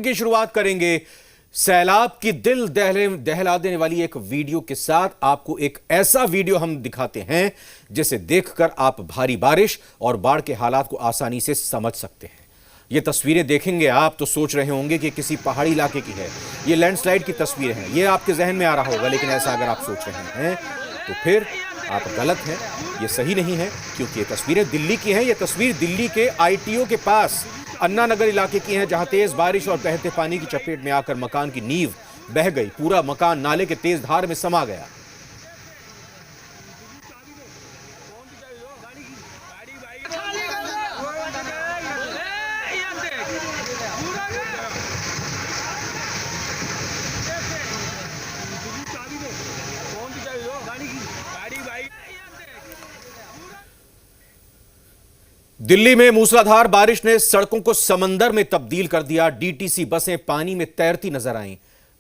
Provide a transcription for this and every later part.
की शुरुआत करेंगे सैलाब की दिल दहला देने वाली एक वीडियो के साथ। आपको एक ऐसा वीडियो हम दिखाते हैं जिसे देखकर आप भारी बारिश और बाढ़ के हालात को आसानी से समझ सकते हैं। ये तस्वीरें देखेंगे आप तो सोच रहे होंगे कि किसी पहाड़ी इलाके की है। ये लैंडस्लाइड की तस्वीर है। ये आपके जहन में आ रहा होगा, लेकिन ऐसा अगर आप सोच रहे हैं तो फिर आप गलत हैं। ये सही नहीं है, क्योंकि ये तस्वीरें दिल्ली की हैं। ये तस्वीर दिल्ली के आईटीओ के पास अन्ना नगर इलाके की हैं, जहां तेज बारिश और बहते पानी की चपेट में आकर मकान की नींव बह गई। पूरा मकान नाले के तेज धार में समा गया। दिल्ली में मूसलाधार बारिश ने सड़कों को समंदर में तब्दील कर दिया। डीटीसी बसें पानी में तैरती नजर आईं।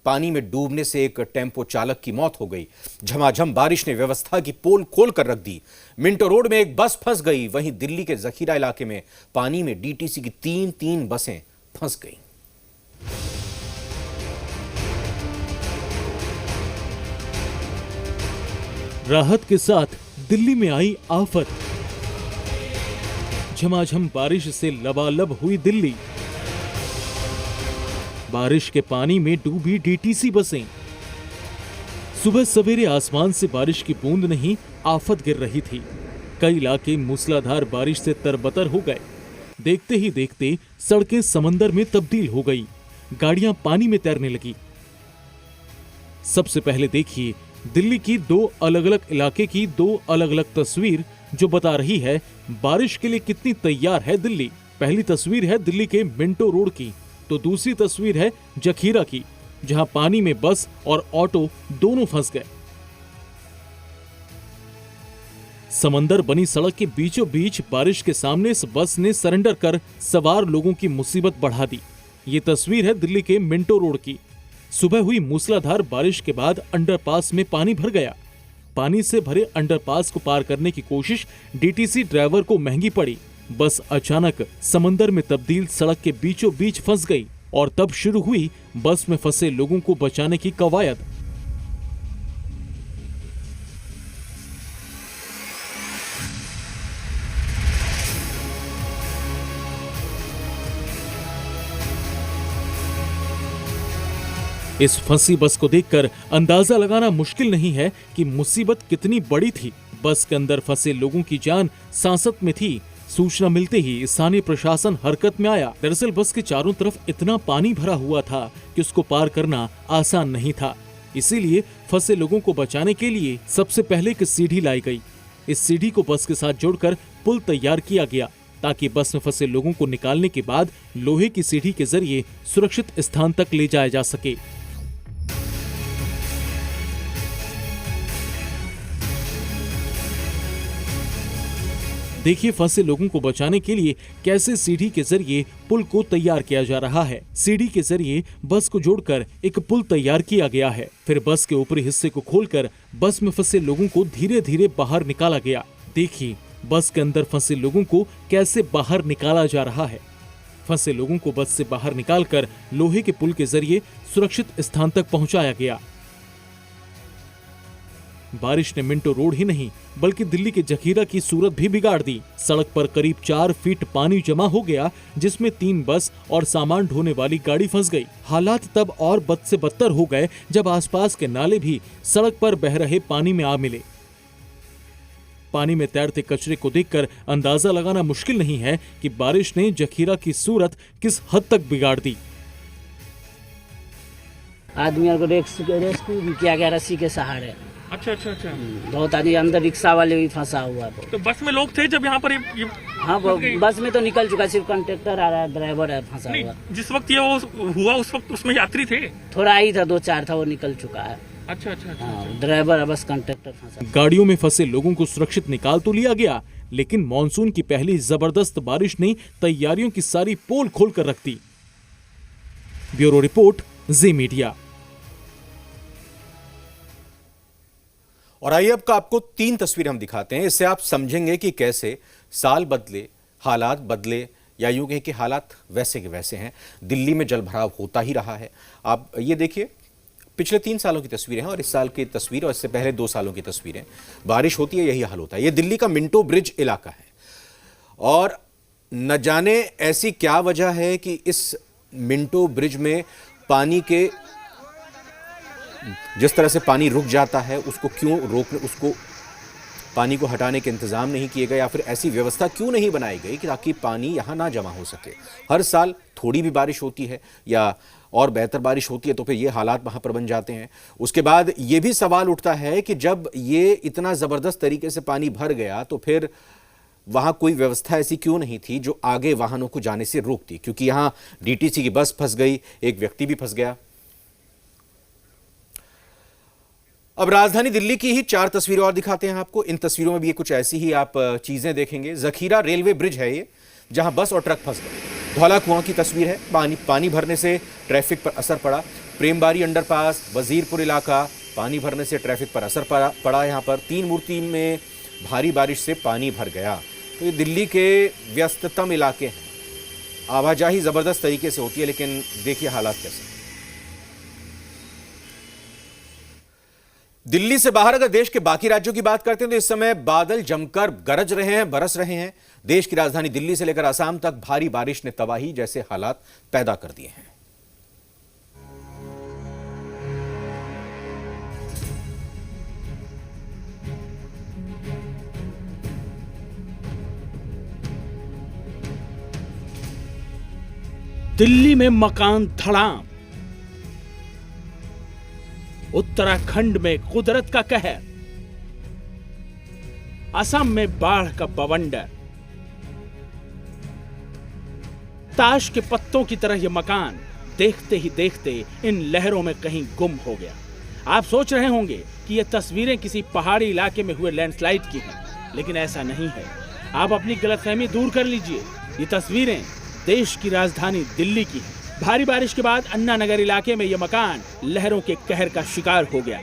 पानी में डूबने से एक टेंपो चालक की मौत हो गई। झमाझम बारिश ने व्यवस्था की पोल खोल कर रख दी। मिंटो रोड में एक बस फंस गई। वहीं दिल्ली के जखीरा इलाके में पानी में डीटीसी की तीन बसें फंस गईं। राहत के साथ दिल्ली में आई आफत। झमाझम बारिश से लबालब हुई दिल्ली। बारिश के पानी में डूबी डीटीसी बसें। सुबह सवेरे आसमान से बारिश की बूंद नहीं, आफत गिर रही थी। कई इलाके मूसलाधार बारिश से तरबतर हो गए। देखते ही देखते सड़कें समंदर में तब्दील हो गई। गाड़ियां पानी में तैरने लगी। सबसे पहले देखिए दिल्ली की दो अलग अलग इलाके की दो अलग अलग तस्वीर, जो बता रही है बारिश के लिए कितनी तैयार है दिल्ली। पहली तस्वीर है दिल्ली के मिंटो रोड की, तो दूसरी तस्वीर है जखीरा की, जहां पानी में बस और ऑटो दोनों फंस गए। समंदर बनी सड़क के बीचों बीच बारिश के सामने इस बस ने सरेंडर कर सवार लोगों की मुसीबत बढ़ा दी। ये तस्वीर है दिल्ली के मिंटो रोड की। सुबह हुई मूसलाधार बारिश के बाद अंडरपास में पानी भर गया। पानी से भरे अंडरपास को पार करने की कोशिश डीटीसी ड्राइवर को महंगी पड़ी। बस अचानक समंदर में तब्दील सड़क के बीचों बीच फंस गई और तब शुरू हुई बस में फंसे लोगों को बचाने की कवायद। इस फंसी बस को देखकर अंदाजा लगाना मुश्किल नहीं है कि मुसीबत कितनी बड़ी थी। बस के अंदर फंसे लोगों की जान सांसत में थी। सूचना मिलते ही स्थानीय प्रशासन हरकत में आया। दरअसल बस के चारों तरफ इतना पानी भरा हुआ था कि उसको पार करना आसान नहीं था। इसीलिए फंसे लोगों को बचाने के लिए सबसे पहले एक सीढ़ी लाई गई। इस सीढ़ी को बस के साथ जोड़कर पुल तैयार किया गया, ताकि बस में फंसे लोगों को निकालने के बाद लोहे की सीढ़ी के जरिए सुरक्षित स्थान तक ले जाया जा सके। देखिए फंसे लोगों को बचाने के लिए कैसे सीढ़ी के जरिए पुल को तैयार किया जा रहा है। सीढ़ी के जरिए बस को जोड़कर एक पुल तैयार किया गया है। फिर बस के ऊपरी हिस्से को खोलकर बस में फंसे लोगों को धीरे धीरे बाहर निकाला गया। देखिए बस के अंदर फंसे लोगों को कैसे बाहर निकाला जा रहा है। फंसे लोगों को बस से बाहर निकालकर लोहे के पुल के जरिए सुरक्षित स्थान तक पहुंचाया गया। बारिश ने मिंटो रोड ही नहीं बल्कि दिल्ली के जखीरा की सूरत भी बिगाड़ दी। सड़क पर करीब 4 फीट पानी जमा हो गया, जिसमें 3 बस और सामान ढोने वाली गाड़ी फंस गई। हालात तब और बद से बदतर हो गए जब आसपास के नाले भी सड़क पर बह रहे पानी में आ मिले। पानी में तैरते कचरे को देखकर अंदाजा लगाना मुश्किल नहीं है कि बारिश ने जखीरा की सूरत किस हद तक बिगाड़ दी। आदमियों को रेस्क्यू भी किया गया रस्सी के सहारे। अच्छा अच्छा अच्छा। बहुत आदमी अंदर, रिक्शा वाले भी फंसा हुआ। तो बस में लोग थे जब यहाँ पर ये हाँ बस में तो निकल चुका, सिर्फ कंडक्टर आ रहा है, ड्राइवर है फंसा हुआ। जिस वक्त ये वो हुआ उस वक्त उसमें यात्री थे? थोड़ा ही था, 2-4 था, वो निकल चुका है। अच्छा अच्छा अच्छा, हाँ, अच्छा। ड्राइवर है, बस कंडक्टर फंसा। गाड़ियों में फंसे लोगों को सुरक्षित निकाल तो लिया गया, लेकिन मानसून की पहली जबरदस्त बारिश ने तैयारियों की सारी पोल खोल कर रख दी। ब्यूरो रिपोर्ट, जी मीडिया। और आइए अब आपको 3 तस्वीरें हम दिखाते हैं। इससे आप समझेंगे कि कैसे साल बदले, हालात बदले, या यूं कहें कि हालात वैसे के वैसे हैं। दिल्ली में जलभराव होता ही रहा है। आप ये देखिए, पिछले 3 सालों की तस्वीरें हैं और इस साल की तस्वीर और इससे पहले 2 सालों की तस्वीरें। बारिश होती है, यही हाल होता है। ये दिल्ली का मिंटो ब्रिज इलाका है और न जाने ऐसी क्या वजह है कि इस मिंटो ब्रिज में पानी के, जिस तरह से पानी रुक जाता है उसको क्यों रोकने, उसको पानी को हटाने के इंतजाम नहीं किए गए या फिर ऐसी व्यवस्था क्यों नहीं बनाई गई कि ताकि पानी यहां ना जमा हो सके। हर साल थोड़ी भी बारिश होती है या और बेहतर बारिश होती है तो फिर ये हालात वहां पर बन जाते हैं। उसके बाद ये भी सवाल उठता है कि जब ये इतना जबरदस्त तरीके से पानी भर गया तो फिर वहां कोई व्यवस्था ऐसी क्यों नहीं थी जो आगे वाहनों को जाने से रोकती, क्योंकि यहां डीटीसी की बस फंस गई, एक व्यक्ति भी फंस गया। अब राजधानी दिल्ली की ही 4 तस्वीरें और दिखाते हैं आपको। इन तस्वीरों में भी कुछ ऐसी ही आप चीजें देखेंगे। जखीरा रेलवे ब्रिज है ये, जहां बस और ट्रक फंस गए। धौला कुआं की तस्वीर है। पानी भरने से ट्रैफिक पर असर पड़ा। प्रेमबारी अंडरपास, वजीरपुर इलाका, पानी भरने से ट्रैफिक पर असर पड़ा। यहां पर 3 मूर्ति में भारी बारिश से पानी भर गया। तो ये दिल्ली के व्यस्ततम इलाके हैं। आवाजाही जबरदस्त तरीके से होती है, लेकिन देखिए हालात कैसे। दिल्ली से बाहर अगर देश के बाकी राज्यों की बात करते हैं तो इस समय बादल जमकर गरज रहे हैं, बरस रहे हैं। देश की राजधानी दिल्ली से लेकर असम तक भारी बारिश ने तबाही जैसे हालात पैदा कर दिए हैं। दिल्ली में मकान धड़ाम, उत्तराखंड में कुदरत का कहर, असम में बाढ़ का बवंडर। ताश के पत्तों की तरह यह मकान देखते ही देखते इन लहरों में कहीं गुम हो गया। आप सोच रहे होंगे कि यह तस्वीरें किसी पहाड़ी इलाके में हुए लैंडस्लाइड की हैं, लेकिन ऐसा नहीं है। आप अपनी गलतफहमी दूर कर लीजिए। ये तस्वीरें देश की राजधानी दिल्ली की है। भारी बारिश के बाद अन्ना नगर इलाके में यह मकान लहरों के कहर का शिकार हो गया।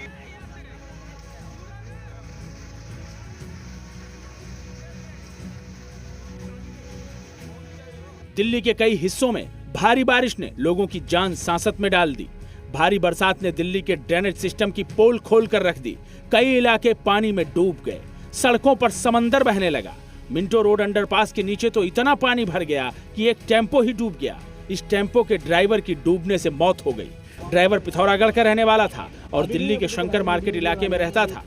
दिल्ली के कई हिस्सों में भारी बारिश ने लोगों की जान सांसत में डाल दी। भारी बरसात ने दिल्ली के ड्रेनेज सिस्टम की पोल खोल कर रख दी। कई इलाके पानी में डूब गए। सड़कों पर समंदर बहने लगा। मिंटो रोड अंडरपास के नीचे तो इतना पानी भर गया कि एक टेम्पो ही डूब गया। इस टेम्पो के ड्राइवर की डूबने से मौत हो गई। ड्राइवर पिथौरागढ़ का रहने वाला था और दिल्ली के शंकर मार्केट इलाके में रहता था।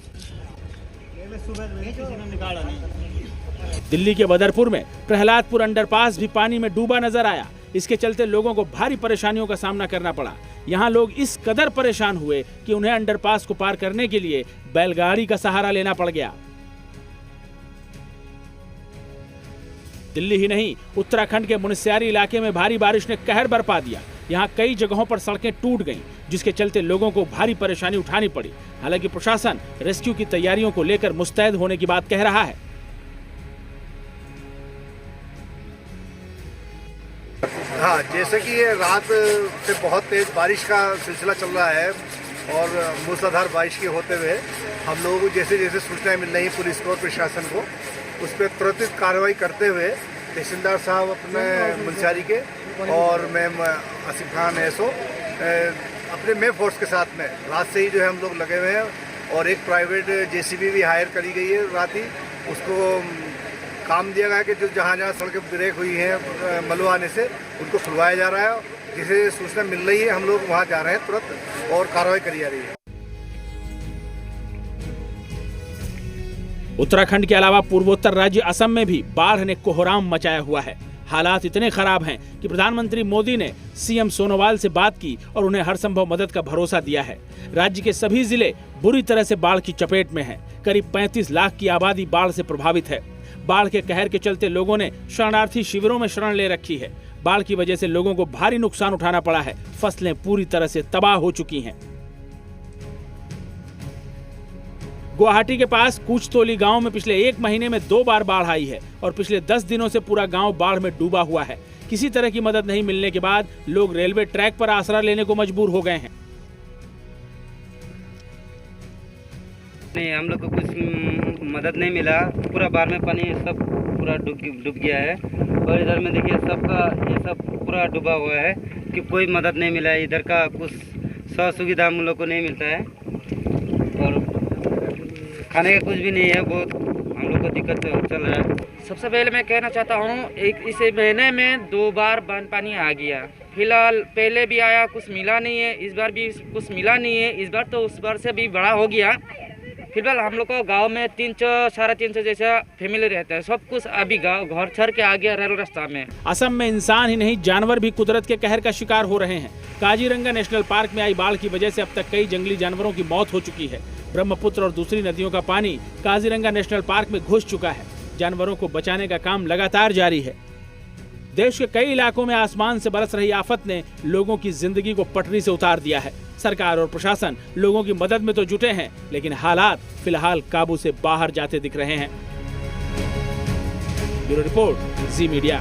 दिल्ली के बदरपुर में प्रहलादपुर अंडरपास भी पानी में डूबा नजर आया। इसके चलते लोगों को भारी परेशानियों का सामना करना पड़ा। यहाँ लोग इस कदर परेशान हुए कि उन्हें अंडरपास को पार करने के लिए बैलगाड़ी का सहारा लेना पड़ गया। दिल्ली ही नहीं, उत्तराखंड के मुनस्यारी इलाके में भारी बारिश ने कहर बरपा दिया। यहाँ कई जगहों पर सड़कें टूट गईं, जिसके चलते लोगों को भारी परेशानी उठानी पड़ी। हालांकि प्रशासन रेस्क्यू की तैयारियों को लेकर मुस्तैद होने की बात कह रहा है। हाँ, जैसे कि ये रात से बहुत तेज बारिश का सिलसिला चल रहा है और मूसलाधार बारिश के होते हुए हम लोगों को जैसे जैसे सूचनाएं मिल रही पुलिस को और प्रशासन को, उस पर तुरंत कार्रवाई करते हुए तहसीलदार साहब अपने मुनस्यारी के और मैं आसिफ खान एसओ अपने मे फोर्स के साथ में रात से ही जो है हम लोग लगे हुए हैं और एक प्राइवेट जेसीबी भी हायर करी गई है। रात ही उसको काम दिया गया कि जो जहाँ जहाँ सड़कें ब्रेक हुई हैं मलबा आने से उनको खुलवाया जा रहा है। जिसे सूचना मिल रही है हम लोग वहाँ जा रहे हैं तुरंत और कार्रवाई करी जा रही है। उत्तराखंड के अलावा पूर्वोत्तर राज्य असम में भी बाढ़ ने कोहराम मचाया हुआ है। हालात इतने खराब हैं कि प्रधानमंत्री मोदी ने सीएम सोनोवाल से बात की और उन्हें हर संभव मदद का भरोसा दिया है। राज्य के सभी जिले बुरी तरह से बाढ़ की चपेट में हैं। करीब 35 लाख की आबादी बाढ़ से प्रभावित है। बाढ़ के कहर के चलते लोगों ने शरणार्थी शिविरों में शरण ले रखी है। बाढ़ की वजह से लोगों को भारी नुकसान उठाना पड़ा है। फसलें पूरी तरह से तबाह हो चुकी हैं। गुवाहाटी के पास कुचतोली गांव में पिछले 1 महीने में 2 बार बाढ़ आई है और पिछले 10 दिनों से पूरा गांव बाढ़ में डूबा हुआ है। किसी तरह की मदद नहीं मिलने के बाद लोग रेलवे ट्रैक पर आसरा लेने को मजबूर हो गए हैं। नहीं, हम लोग को कुछ मदद नहीं मिला। पूरा बाढ़ में पानी सब पूरा डूब गया है। और इधर में देखिए सबका ये सब पूरा डूबा हुआ है कि कोई मदद नहीं मिला है। इधर का कुछ सुविधा हम लोग को नहीं मिलता है और खाने का कुछ भी नहीं है। बहुत हम लोग को दिक्कत चल रहा है। सबसे पहले मैं कहना चाहता हूँ इस महीने में 2 बार बाढ़ पानी आ गया। फिलहाल पहले भी आया, कुछ मिला नहीं है, इस बार भी कुछ मिला नहीं है। इस बार तो उस बार से भी बड़ा हो गया। फिलहाल हम लोग को गांव में 300-350 जैसा फैमिली रहता है। सब कुछ अभी गाँव घर छोड़ के आ गया रेल रास्ता में। असम में इंसान ही नहीं जानवर भी कुदरत के कहर का शिकार हो रहे हैं। काजीरंगा नेशनल पार्क में आई बाढ़ की वजह से अब तक कई जंगली जानवरों की मौत हो चुकी है। ब्रह्मपुत्र और दूसरी नदियों का पानी काजीरंगा नेशनल पार्क में घुस चुका है। जानवरों को बचाने का काम लगातार जारी है। देश के कई इलाकों में आसमान से बरस रही आफत ने लोगों की जिंदगी को पटरी से उतार दिया है। सरकार और प्रशासन लोगों की मदद में तो जुटे हैं, लेकिन हालात फिलहाल काबू से बाहर जाते दिख रहे हैं। ब्यूरो रिपोर्ट, जी मीडिया।